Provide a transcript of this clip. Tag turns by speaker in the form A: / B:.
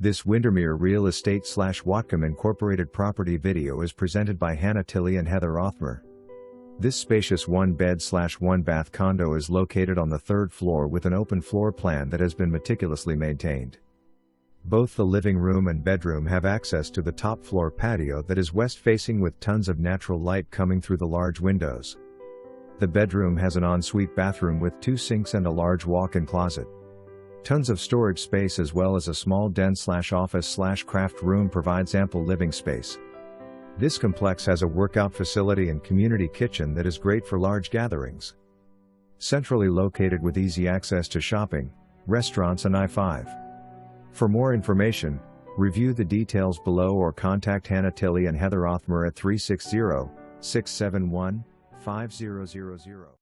A: This Windermere Real Estate / Whatcom Incorporated property video is presented by Hannah Tilley and Heather Othmer. This spacious one-bed / one-bath condo is located on the third floor with an open floor plan that has been meticulously maintained. Both the living room and bedroom have access to the top floor patio that is west-facing with tons of natural light coming through the large windows. The bedroom has an ensuite bathroom with 2 sinks and a large walk-in closet. Tons of storage space as well as a small den / office / craft room provides ample living space. This complex has a workout facility and community kitchen that is great for large gatherings. Centrally located with easy access to shopping, restaurants and I-5. For more information, review the details below or contact Hannah Tilley and Heather Othmer at 360-671-5000.